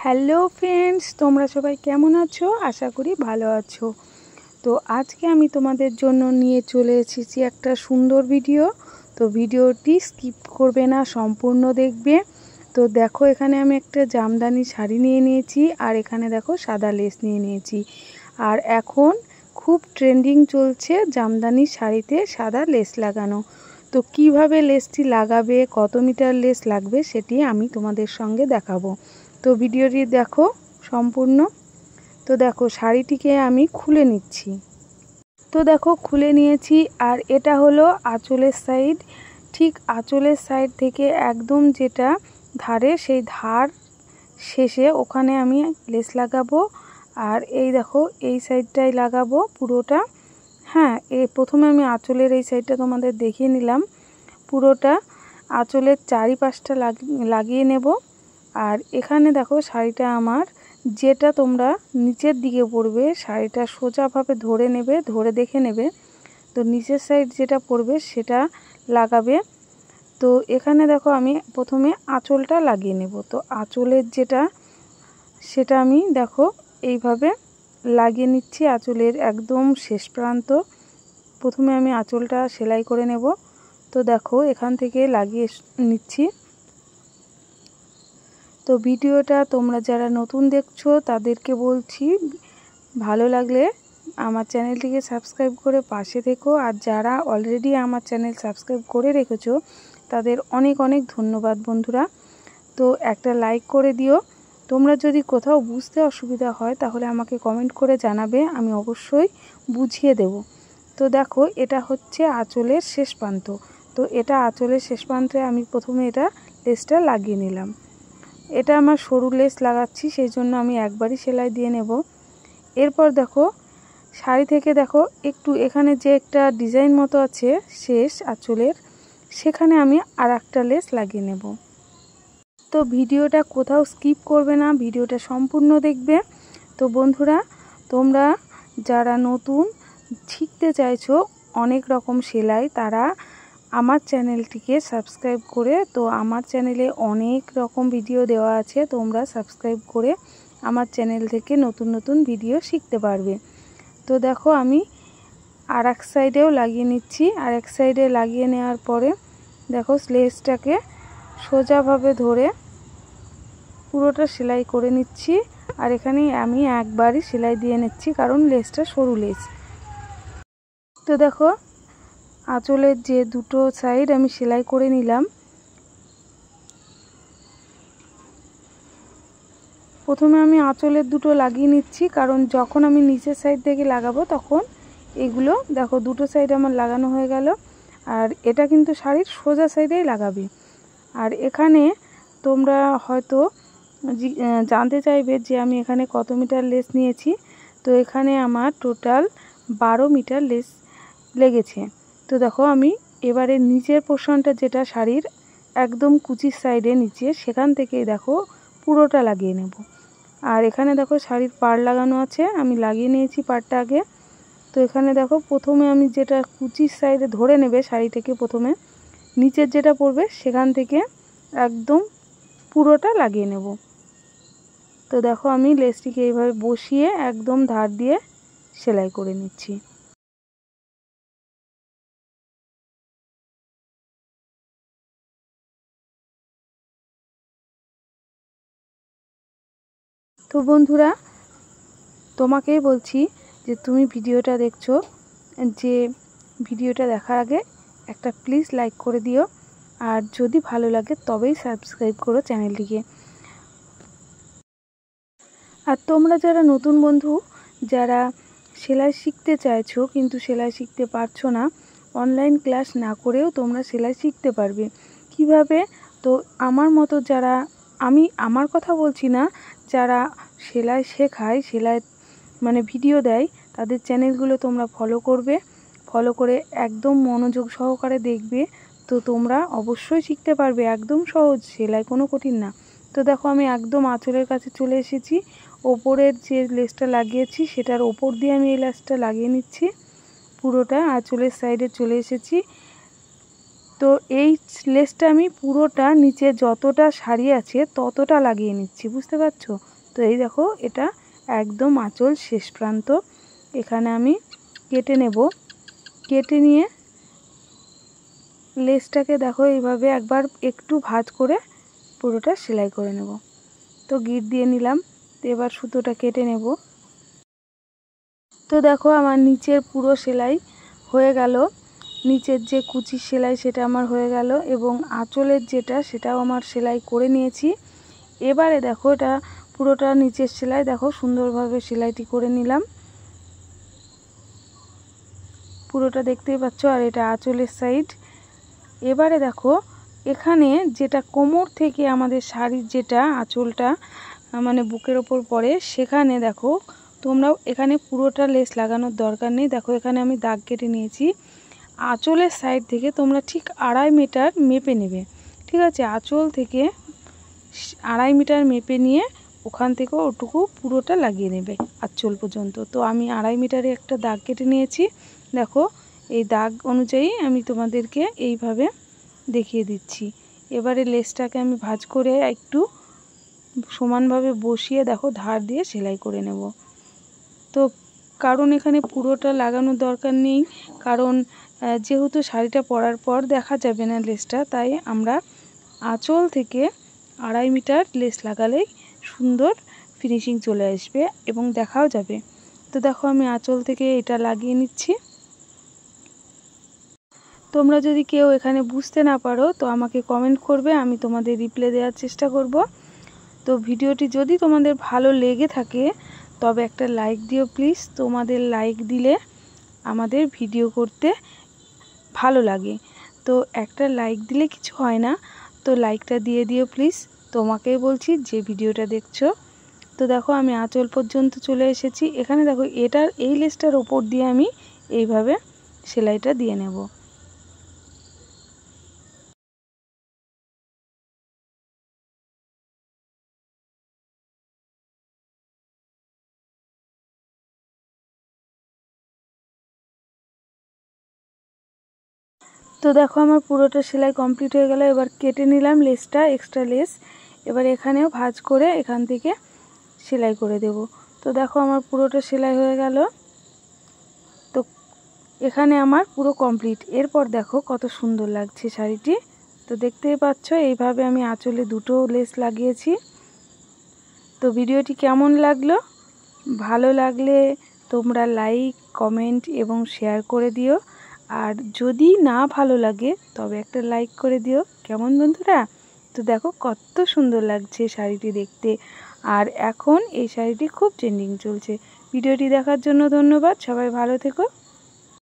Hello friends, তোমরা সবাই কেমন আছো? আশা করি ভালো আছো। তো আজকে আমি তোমাদের জন্য নিয়ে চলে এসেছি একটা সুন্দর ভিডিও। তো ভিডিওটি স্কিপ করবে না, সম্পূর্ণ দেখবে। তো দেখো, এখানে আমি একটা জামদানি শাড়ি নিয়ে নিয়েছি, আর এখানে দেখো সাদা লেস নিয়ে নিয়েছি। আর এখন খুব ট্রেন্ডিং চলছে জামদানি শাড়িতে সাদা লেস লাগানো। তো কিভাবে লেসটি লাগাবে, কত মিটার লেস লাগবে, সেটি আমি তোমাদের সঙ্গে দেখাবো। তো ভিডিওটি দেখো সম্পূর্ণ। তো দেখো, শাড়িটিকে আমি খুলে নিচ্ছি। তো দেখো, খুলে নিয়েছি। আর এটা হলো আঁচলের সাইড। ঠিক আঁচলের সাইড থেকে একদম যেটা ধারে, সেই ধার শেষে ওখানে আমি লেস লাগাবো। আর এই দেখো, এই সাইডটাই লাগাবো পুরোটা। হ্যাঁ, প্রথমে আমি আঁচলের এই সাইডটা তোমাদের দেখিয়ে নিলাম। পুরোটা আঁচলের চারিপাশটা লাগিয়ে নেব। আর এখানে দেখো, শাড়িটা আমার যেটা তোমরা নিচের দিকে পড়বে, শাড়িটা সোজাভাবে ধরে নেবে, ধরে দেখে নেবে। তো নিচের সাইড যেটা পড়বে সেটা লাগাবে। তো এখানে দেখো, আমি প্রথমে আঁচলটা লাগিয়ে নেব। তো আঁচলের যেটা, সেটা আমি দেখো এইভাবে লাগিয়ে নিচ্ছি। আঁচলের একদম শেষ প্রান্ত প্রথমে আমি আঁচলটা সেলাই করে নেব। তো দেখো, এখান থেকে লাগিয়ে নিচ্ছি। তো ভিডিওটা তোমরা যারা নতুন দেখছো তাদেরকে বলছি, ভালো লাগলে আমার চ্যানেলটিকে সাবস্ক্রাইব করে পাশে থেকো। আর যারা অলরেডি আমার চ্যানেল সাবস্ক্রাইব করে রেখেছো তাদের অনেক অনেক ধন্যবাদ বন্ধুরা। তো একটা লাইক করে দিও। তোমরা যদি কোথাও বুঝতে অসুবিধা হয় তাহলে আমাকে কমেন্ট করে জানাবে, আমি অবশ্যই বুঝিয়ে দেব। তো দেখো, এটা হচ্ছে আঁচলের শেষ প্রান্ত। তো এটা আঁচলের শেষ প্রান্তে আমি প্রথমে এটা লেসটা লাগিয়ে নিলাম। এটা আমার সরু লেস লাগাচ্ছি, সেই জন্য আমি একবারই সেলাই দিয়ে নেব। এরপর দেখো, শাড়ি থেকে দেখো একটু এখানে যে একটা ডিজাইন মতো আছে শেষ আঁচলের, সেখানে আমি আর একটা লেস লাগিয়ে নেব। তো ভিডিওটা কোথাও স্কিপ করবে না, ভিডিওটা সম্পূর্ণ দেখবে। তো বন্ধুরা, তোমরা যারা নতুন শিখতে চাইছো অনেক রকম সেলাই, তারা আমার চ্যানেলটিকে সাবস্ক্রাইব করে, তো আমার চ্যানেলে অনেক রকম ভিডিও দেওয়া আছে, তোমরা সাবস্ক্রাইব করে আমার চ্যানেল থেকে নতুন নতুন ভিডিও শিখতে পারবে। তো দেখো, আমি আর এক সাইডেও লাগিয়ে নিচ্ছি। আর এক সাইডে লাগিয়ে নেওয়ার পরে দেখো, লেসটাকে সোজাভাবে ধরে পুরোটা সেলাই করে নিচ্ছি। আর এখানে আমি একবারই সেলাই দিয়ে নিচ্ছি, কারণ লেসটা সরু লেস। তো দেখো, আঁচলের যে দুটো সাইড আমি সেলাই করে নিলাম। প্রথমে আমি আঁচলের দুটো লাগিয়ে নিচ্ছি, কারণ যখন আমি নিচের সাইড থেকে লাগাবো তখন এগুলো দেখো দুটো সাইড আমার লাগানো হয়ে গেল। আর এটা কিন্তু শাড়ির সোজা সাইডেই লাগাবে। আর এখানে তোমরা হয়তো জানতে চাইবে যে আমি এখানে কত মিটার লেস নিয়েছি। তো এখানে আমার টোটাল 12 মিটার লেস লেগেছে। তো দেখো, আমি এবারে নিচের পোর্শনটা যেটা শাড়ির একদম কুচির সাইডে নিচে, সেখান থেকে দেখো পুরোটা লাগিয়ে নেব। আর এখানে দেখো শাড়ির পাড় লাগানো আছে, আমি লাগিয়ে নিয়েছি পাড়টা আগে। তো এখানে দেখো, প্রথমে আমি যেটা কুচির সাইডে ধরে নেবে শাড়িটাকে, প্রথমে নিচের যেটা পড়বে সেখান থেকে একদম পুরোটা লাগিয়ে নেব। তো দেখো, আমি লেসটিকে এইভাবে বসিয়ে একদম ধার দিয়ে সেলাই করে নিচ্ছি। তো বন্ধুরা, তোমাকেই বলছি যে তুমি ভিডিওটা দেখছো, যে ভিডিওটা দেখার আগে একটা প্লিজ লাইক করে দিও। আর যদি ভালো লাগে তবেই সাবস্ক্রাইব করো চ্যানেলটিকে। আর তোমরা যারা নতুন বন্ধু, যারা সেলাই শিখতে চাইছো কিন্তু সেলাই শিখতে পারছো না, অনলাইন ক্লাস না করেও তোমরা সেলাই শিখতে পারবে। কিভাবে? তো আমার মতো যারা, আমি আমার কথা বলছি না, যারা সেলাই শেখায়, সেলাই মানে ভিডিও দেয়, তাদের চ্যানেলগুলো তোমরা ফলো করবে। ফলো করে একদম মনোযোগ সহকারে দেখবে। তো তোমরা অবশ্যই শিখতে পারবে। একদম সহজ, সেলাই কোনো কঠিন না। তো দেখো, আমি একদম আঁচলের কাছে চলে এসেছি। ওপরের যে লেসটা লাগিয়েছি সেটার ওপর দিয়ে আমি এই লেসটা লাগিয়ে নিচ্ছি। পুরোটা আঁচলের সাইডে চলে এসেছি। তো এই লেসটা আমি পুরোটা নিচে যতটা শাড়ি আছে ততটা লাগিয়ে নিচ্ছি, বুঝতে পারছো? তো এই দেখো এটা একদম আঁচল শেষ প্রান্ত এখানে আমি কেটে নেব। কেটে নিয়ে লেসটাকে দেখো এইভাবে একবার একটু ভাঁজ করে পুরোটা সেলাই করে নেব। তো গিট দিয়ে নিলাম, তো এবার সুতোটা কেটে নেব। তো দেখো আমার নিচের পুরো সেলাই হয়ে গেল, নিচের যে কুচির সেলাই সেটা আমার হয়ে গেল এবং আঁচলের যেটা সেটাও আমার সেলাই করে নিয়েছি। এবারে দেখো এটা পুরোটা নিচের সেলাই, দেখো সুন্দরভাবে সেলাইটি করে নিলাম, পুরোটা দেখতেই পাচ্ছ। আর এটা আঁচলের সাইড। এবারে দেখো এখানে যেটা কোমর থেকে আমাদের শাড়ির যেটা আঁচলটা মানে বুকের ওপর পড়ে, সেখানে দেখো তোমরাও এখানে পুরোটা লেস লাগানোর দরকার নেই। দেখো এখানে আমি দাগ কেটে নিয়েছি। আঁচলের সাইড থেকে তোমরা ঠিক 2.5 মিটার মেপে নেবে, ঠিক আছে? আঁচল থেকে 2.5 মিটার মেপে নিয়ে ওখান থেকে ওটুকু পুরোটা লাগিয়ে নেবে আঁচল পর্যন্ত। তো আমি 2.5 মিটারে একটা দাগ কেটে নিয়েছি। দেখো এই দাগ অনুযায়ী আমি তোমাদেরকে এইভাবে দেখিয়ে দিচ্ছি। এবারে লেসটাকে আমি ভাঁজ করে একটু সমানভাবে বসিয়ে দেখো ধার দিয়ে সেলাই করে নেব। তো কারণ এখানে পুরোটা লাগানোর দরকার নেই, কারণ যেহেতু শাড়িটা পরার পর দেখা যাবে না লেসটা, তাই আমরা আঁচল থেকে 2.5 মিটার লেস লাগালেই সুন্দর ফিনিশিং চলে আসবে এবং দেখাও যাবে। তো দেখো আমি আঁচল থেকে এটা লাগিয়ে নিচ্ছি। তোমরা যদি কেউ এখানে বুঝতে না পারো তো আমাকে কমেন্ট করবে, আমি তোমাদের রিপ্লাই দেওয়ার চেষ্টা করব। তো ভিডিওটি যদি তোমাদের ভালো লেগে থাকে তবে একটা লাইক দিও প্লিজ। তোমাদের লাইক দিলে আমাদের ভিডিও করতে ভালো লাগে। তো একটা লাইক দিলে কিছু হয় না, তো লাইকটা দিয়ে দিও প্লিজ। তোমাকেই বলছি যে ভিডিওটা দেখছো। তো দেখো আমি আঁচল পর্যন্ত চলে এসেছি। এখানে দেখো এটার এই লেসটার ওপর দিয়ে আমি এইভাবে সেলাইটা দিয়ে নেব। তো দেখো আমার পুরোটা সেলাই কমপ্লিট হয়ে গেল। এবার কেটে নিলাম লেসটা, এক্সট্রা লেস। এবার এখানেও ভাঁজ করে এখান থেকে সেলাই করে দেব। তো দেখো আমার পুরোটা সেলাই হয়ে গেল। তো এখানে আমার পুরো কমপ্লিট। এরপর দেখো কত সুন্দর লাগছে শাড়িটি। তো দেখতেই পাচ্ছ এইভাবে আমি আঁচলে দুটো লেস লাগিয়েছি। তো ভিডিওটি কেমন লাগলো? ভালো লাগলে তোমরা লাইক, কমেন্ট এবং শেয়ার করে দিও। আর যদি না ভালো লাগে তবে একটা লাইক করে দিও, কেমন বন্ধুরা? তো দেখো কত সুন্দর লাগছে শাড়িটি দেখতে। আর এখন এই শাড়িটি খুব ট্রেন্ডিং চলছে। ভিডিওটি দেখার জন্য ধন্যবাদ। সবাই ভালো থেকো।